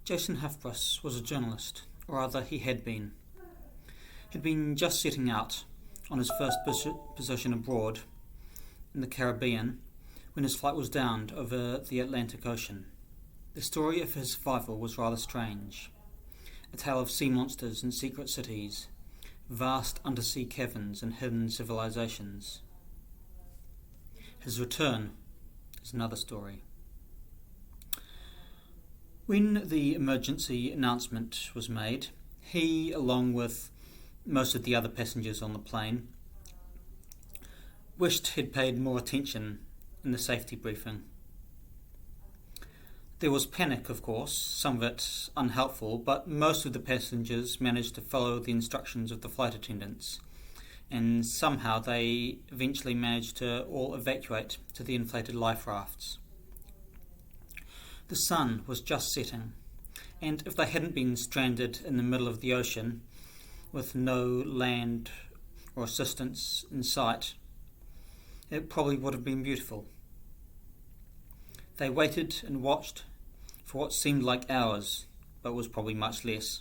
Jason Halfbrush was a journalist, or rather he had been. He'd been just setting out on his first position abroad in the Caribbean when his flight was downed over the Atlantic Ocean. The story of his survival was rather strange. A tale of sea monsters and secret cities, vast undersea caverns and hidden civilizations. His return is another story. When the emergency announcement was made, he, along with most of the other passengers on the plane, wished he'd paid more attention in the safety briefing. There was panic, of course, some of it unhelpful, but most of the passengers managed to follow the instructions of the flight attendants, and somehow they eventually managed to all evacuate to the inflated life rafts. The sun was just setting, and if they hadn't been stranded in the middle of the ocean with no land or assistance in sight, it probably would have been beautiful. They waited and watched for what seemed like hours, but was probably much less,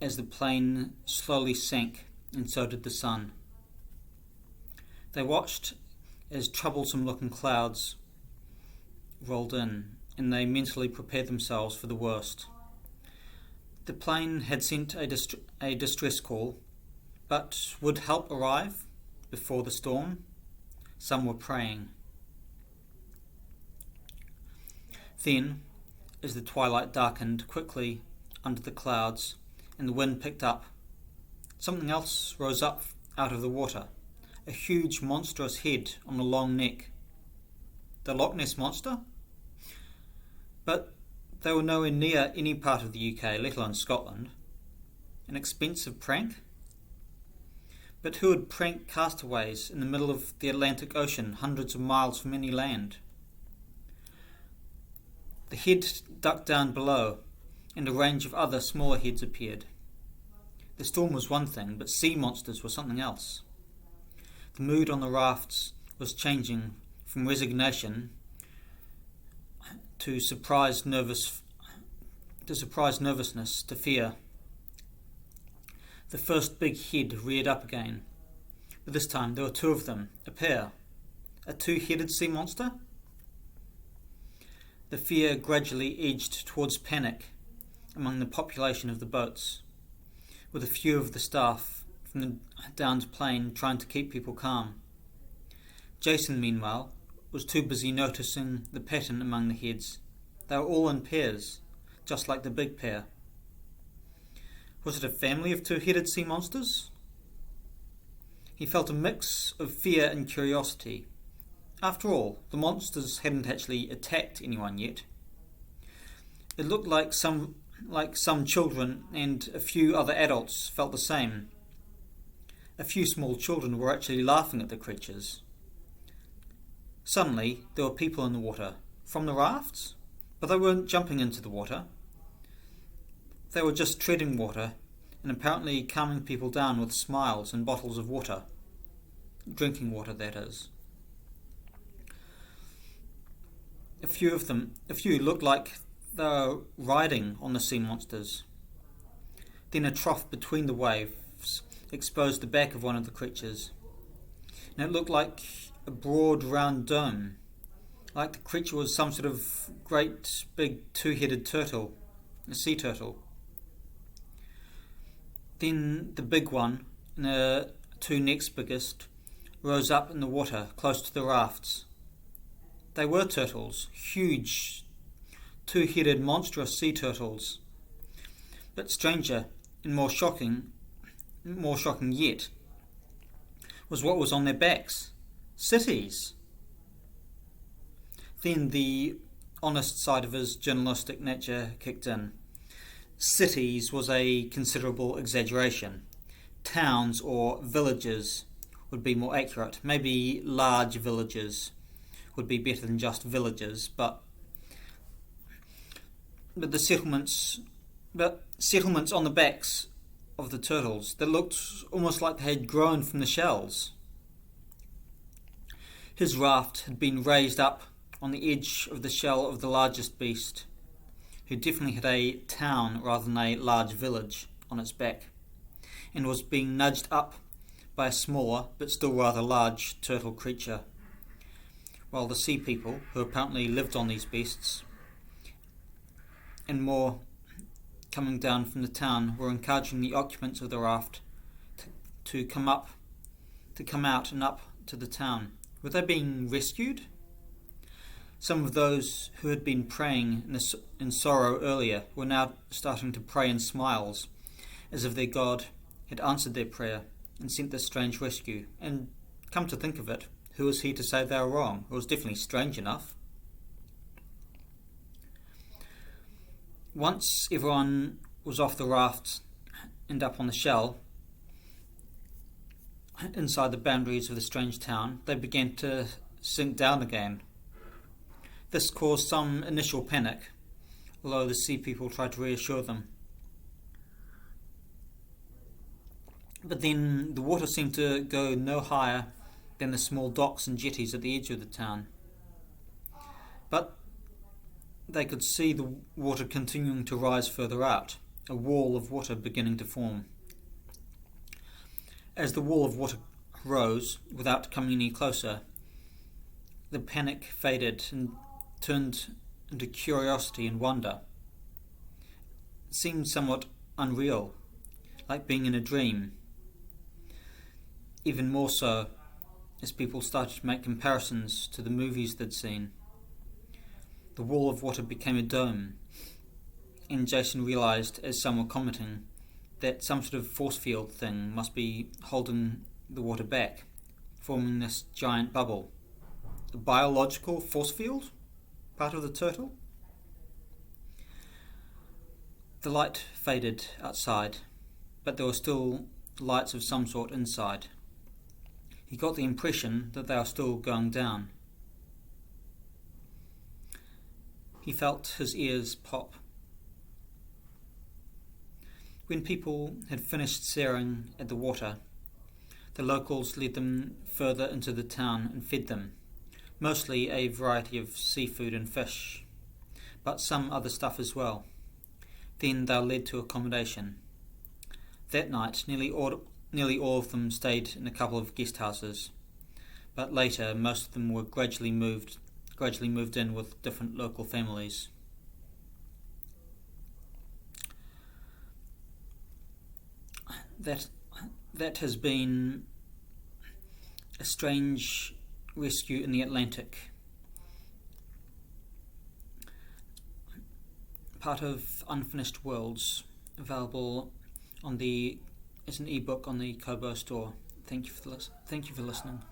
as the plane slowly sank, and so did the sun. They watched as troublesome-looking clouds rolled in, and they mentally prepared themselves for the worst. The plane had sent a distress call, but would help arrive before the storm? Some were praying. Then, as the twilight darkened quickly under the clouds and the wind picked up, something else rose up out of the water, a huge monstrous head on a long neck. The Loch Ness Monster? But they were nowhere near any part of the UK, let alone Scotland. An expensive prank? But who would prank castaways in the middle of the Atlantic Ocean, hundreds of miles from any land? The head ducked down below, and a range of other smaller heads appeared. The storm was one thing, but sea monsters were something else. The mood on the rafts was changing from resignation to surprised nervousness to fear. The first big head reared up again, but this time there were two of them, a pair. A two-headed sea monster? The fear gradually edged towards panic among the population of the boats, with a few of the staff from the downed plane trying to keep people calm. Jason, meanwhile, was too busy noticing the pattern among the heads. They were all in pairs, just like the big pair. Was it a family of two-headed sea monsters? He felt a mix of fear and curiosity. After all, the monsters hadn't actually attacked anyone yet. It looked like some children and a few other adults felt the same. A few small children were actually laughing at the creatures. Suddenly, there were people in the water. From the rafts? But they weren't jumping into the water. They were just treading water and apparently calming people down with smiles and bottles of water. Drinking water, that is. A few looked like they were riding on the sea monsters. Then a trough between the waves exposed the back of one of the creatures, and it looked like a broad round dome, like the creature was some sort of great big two-headed turtle, a sea turtle. Then the big one, and the two next biggest, rose up in the water close to the rafts. They were turtles, huge, two-headed monstrous sea turtles. But stranger and more shocking yet, was what was on their backs. Cities. Then the honest side of his journalistic nature kicked in. Cities was a considerable exaggeration. Towns or villages would be more accurate. Maybe large villages would be better than just villages, but the settlements on the backs of the turtles that looked almost like they had grown from the shells. His raft had been raised up on the edge of the shell of the largest beast, who definitely had a town rather than a large village on its back, and was being nudged up by a smaller but still rather large turtle creature, while the sea people, who apparently lived on these beasts, and more coming down from the town, were encouraging the occupants of the raft to come out and up to the town. Were they being rescued? Some of those who had been praying in sorrow earlier were now starting to pray in smiles, as if their God had answered their prayer and sent this strange rescue. And come to think of it, who was he to say they were wrong? It was definitely strange enough. Once everyone was off the raft and up on the shell, inside the boundaries of the strange town, they began to sink down again. This caused some initial panic, although the sea people tried to reassure them. But then the water seemed to go no higher than the small docks and jetties at the edge of the town. But they could see the water continuing to rise further out, a wall of water beginning to form. As the wall of water rose, without coming any closer, the panic faded and turned into curiosity and wonder. It seemed somewhat unreal, like being in a dream. Even more so as people started to make comparisons to the movies they'd seen. The wall of water became a dome, and Jason realised, as some were commenting, that some sort of force field thing must be holding the water back, forming this giant bubble. A biological force field? Part of the turtle? The light faded outside, but there were still lights of some sort inside. He got the impression that they were still going down. He felt his ears pop. When people had finished staring at the water, the locals led them further into the town and fed them, mostly a variety of seafood and fish, but some other stuff as well. Then they were led to accommodation. That night, nearly all of them stayed in a couple of guest houses, but later most of them were gradually moved in with different local families. That has been a strange rescue in the Atlantic. Part of Unfinished Worlds, available as an ebook on the Kobo store. Thank you for listening.